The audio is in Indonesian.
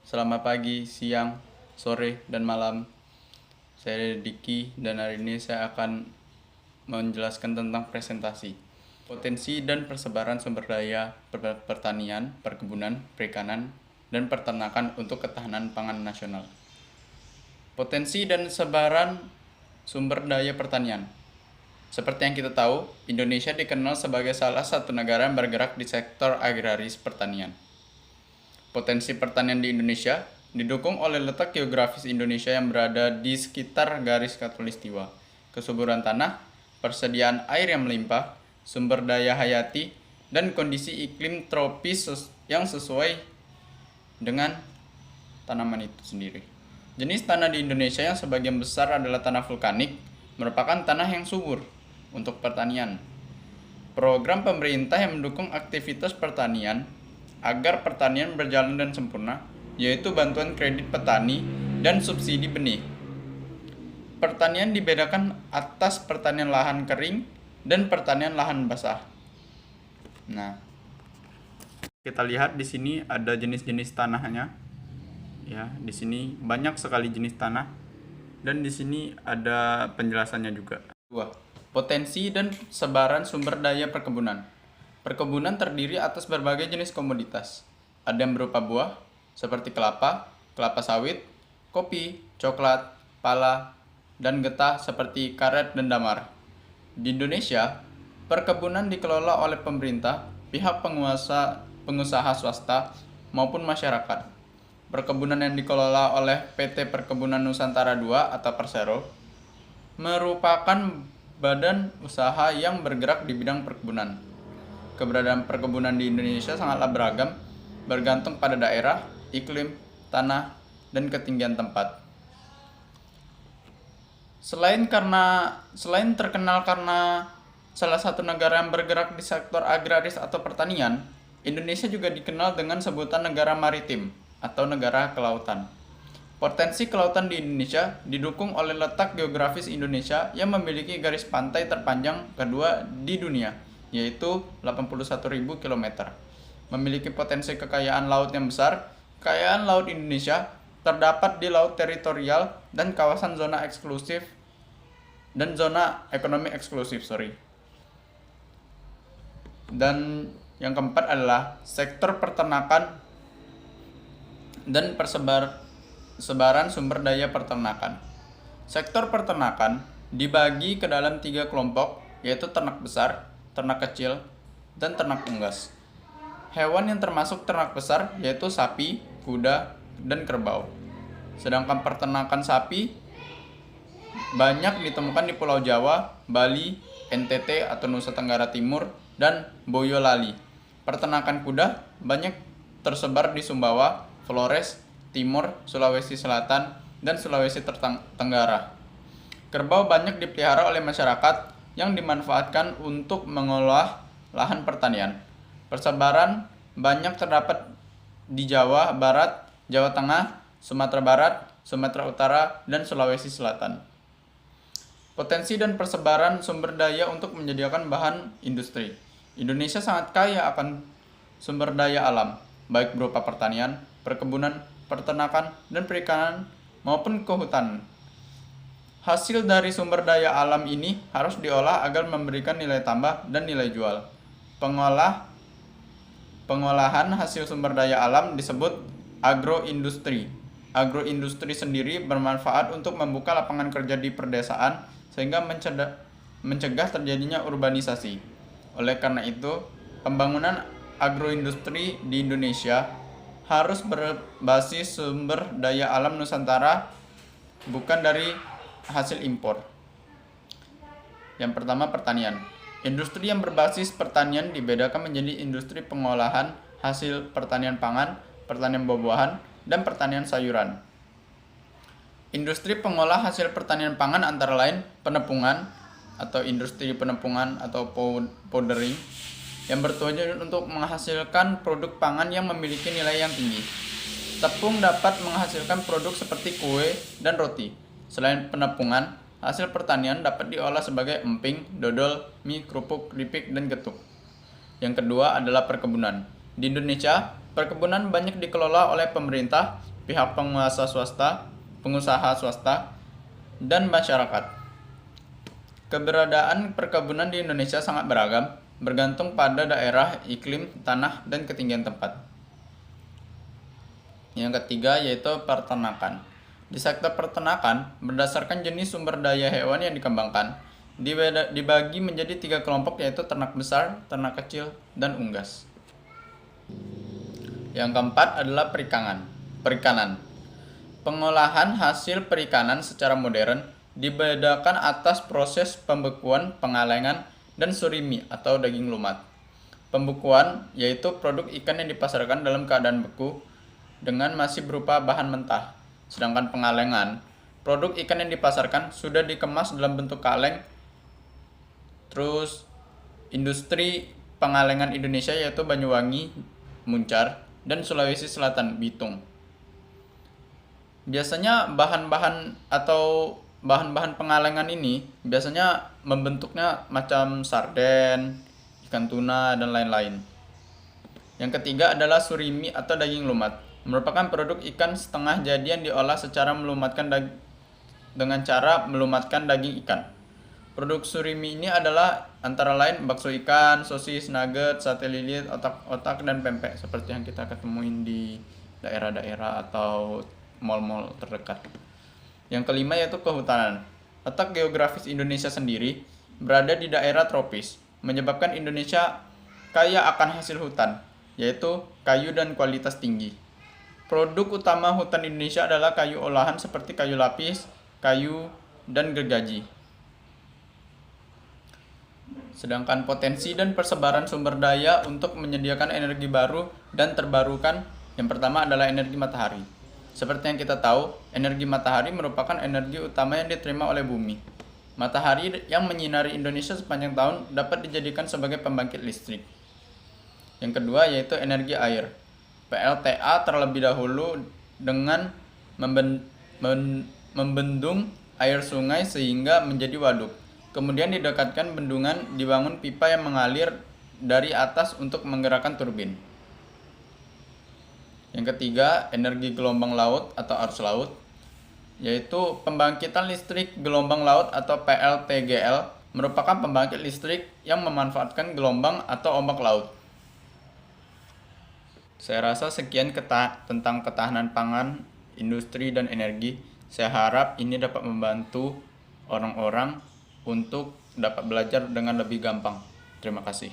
Selamat pagi, siang, sore, dan malam. Saya Diki dan hari ini saya akan menjelaskan tentang presentasi. Potensi dan persebaran sumber daya pertanian, perkebunan, perikanan, dan peternakan untuk ketahanan pangan nasional. Potensi dan sebaran sumber daya pertanian. Seperti yang kita tahu, Indonesia dikenal sebagai salah satu negara yang bergerak di sektor agraris pertanian. Potensi pertanian di Indonesia didukung oleh letak geografis Indonesia yang berada di sekitar garis khatulistiwa, kesuburan tanah, persediaan air yang melimpah, sumber daya hayati, dan kondisi iklim tropis yang sesuai dengan tanaman itu sendiri. Jenis tanah di Indonesia yang sebagian besar adalah tanah vulkanik, merupakan tanah yang subur untuk pertanian. Program pemerintah yang mendukung aktivitas pertanian agar pertanian berjalan dan sempurna, yaitu bantuan kredit petani dan subsidi benih. Pertanian dibedakan atas pertanian lahan kering dan pertanian lahan basah. Nah, kita lihat di sini ada jenis-jenis tanahnya. Ya, di sini banyak sekali jenis tanah dan di sini ada penjelasannya juga. 2. Potensi dan sebaran sumber daya perkebunan. Perkebunan terdiri atas berbagai jenis komoditas. Ada yang berupa buah, seperti kelapa, kelapa sawit, kopi, coklat, pala, dan getah seperti karet dan damar. Di Indonesia, perkebunan dikelola oleh pemerintah, pihak pengusaha swasta, maupun masyarakat. Perkebunan yang dikelola oleh PT Perkebunan Nusantara II atau Persero merupakan badan usaha yang bergerak di bidang perkebunan. Keberadaan perkebunan di Indonesia sangatlah beragam, bergantung pada daerah, iklim, tanah, dan ketinggian tempat. Selain terkenal karena salah satu negara yang bergerak di sektor agraris atau pertanian, Indonesia juga dikenal dengan sebutan negara maritim atau negara kelautan. Potensi kelautan di Indonesia didukung oleh letak geografis Indonesia yang memiliki garis pantai terpanjang kedua di dunia, yaitu 81.000 km. Memiliki potensi kekayaan laut yang besar. Kekayaan laut Indonesia terdapat di laut teritorial dan kawasan zona eksklusif dan zona ekonomi eksklusif, Dan yang keempat adalah sektor peternakan dan persebaran sumber daya peternakan. Sektor peternakan dibagi ke dalam 3 kelompok, yaitu ternak besar, ternak kecil, dan ternak unggas. Hewan yang termasuk ternak besar yaitu sapi, kuda, dan kerbau. Sedangkan peternakan sapi banyak ditemukan di Pulau Jawa, Bali, NTT atau Nusa Tenggara Timur, dan Boyolali. Peternakan kuda banyak tersebar di Sumbawa, Flores, Timur, Sulawesi Selatan, dan Sulawesi Tenggara. Kerbau banyak dipelihara oleh masyarakat yang dimanfaatkan untuk mengolah lahan pertanian. Persebaran banyak terdapat di Jawa Barat, Jawa Tengah, Sumatera Barat, Sumatera Utara, dan Sulawesi Selatan. Potensi dan persebaran sumber daya untuk menyediakan bahan industri. Indonesia sangat kaya akan sumber daya alam, baik berupa pertanian, perkebunan, peternakan, dan perikanan, maupun kehutanan. Hasil dari sumber daya alam ini harus diolah agar memberikan nilai tambah dan nilai jual. Pengolahan hasil sumber daya alam disebut agroindustri. Agroindustri sendiri bermanfaat untuk membuka lapangan kerja di perdesaan sehingga mencegah terjadinya urbanisasi. Oleh karena itu, pembangunan agroindustri di Indonesia harus berbasis sumber daya alam Nusantara, bukan dari hasil impor. Yang pertama, pertanian. Industri yang berbasis pertanian dibedakan menjadi industri pengolahan hasil pertanian pangan, pertanian buah-buahan, dan pertanian sayuran. Industri pengolah hasil pertanian pangan antara lain penepungan atau industri penepungan atau powdering yang bertujuan untuk menghasilkan produk pangan yang memiliki nilai yang tinggi. Tepung dapat menghasilkan produk seperti kue dan roti. Selain penepungan, hasil pertanian dapat diolah sebagai emping, dodol, mie, kerupuk, keripik, dan getuk. Yang kedua adalah perkebunan. Di Indonesia, perkebunan banyak dikelola oleh pemerintah, pihak pengusaha swasta, dan masyarakat. Keberadaan perkebunan di Indonesia sangat beragam, bergantung pada daerah, iklim, tanah, dan ketinggian tempat. Yang ketiga yaitu peternakan. Di sektor peternakan, berdasarkan jenis sumber daya hewan yang dikembangkan, dibagi menjadi 3 kelompok yaitu ternak besar, ternak kecil, dan unggas. Yang keempat adalah perikanan. Pengolahan hasil perikanan secara modern dibedakan atas proses pembekuan, pengalengan, dan surimi atau daging lumat. Pembekuan yaitu produk ikan yang dipasarkan dalam keadaan beku dengan masih berupa bahan mentah. Sedangkan pengalengan, produk ikan yang dipasarkan sudah dikemas dalam bentuk kaleng. Terus industri pengalengan Indonesia yaitu Banyuwangi, Muncar, dan Sulawesi Selatan, Bitung. Biasanya bahan-bahan pengalengan ini biasanya membentuknya macam sarden, ikan tuna, dan lain-lain. Yang ketiga adalah surimi atau daging lumat, merupakan produk ikan setengah jadi yang diolah secara dengan cara melumatkan daging ikan. Produk surimi ini adalah antara lain bakso ikan, sosis, nugget, sate lilit, otak-otak, dan pempek seperti yang kita ketemuin di daerah-daerah atau mal-mal terdekat. Yang kelima yaitu kehutanan. Letak geografis Indonesia sendiri berada di daerah tropis, menyebabkan Indonesia kaya akan hasil hutan, yaitu kayu dan kualitas tinggi. Produk utama hutan Indonesia adalah kayu olahan seperti kayu lapis, kayu, dan gergaji. Sedangkan potensi dan persebaran sumber daya untuk menyediakan energi baru dan terbarukan, yang pertama adalah energi matahari. Seperti yang kita tahu, energi matahari merupakan energi utama yang diterima oleh bumi. Matahari yang menyinari Indonesia sepanjang tahun dapat dijadikan sebagai pembangkit listrik. Yang kedua yaitu energi air. PLTA terlebih dahulu dengan membendung air sungai sehingga menjadi waduk. Kemudian didekatkan bendungan, dibangun pipa yang mengalir dari atas untuk menggerakkan turbin. Yang ketiga, energi gelombang laut atau arus laut, yaitu pembangkitan listrik gelombang laut atau PLTGL, merupakan pembangkit listrik yang memanfaatkan gelombang atau ombak laut. Saya rasa sekian tentang ketahanan pangan, industri, dan energi. Saya harap ini dapat membantu orang-orang untuk dapat belajar dengan lebih gampang. Terima kasih.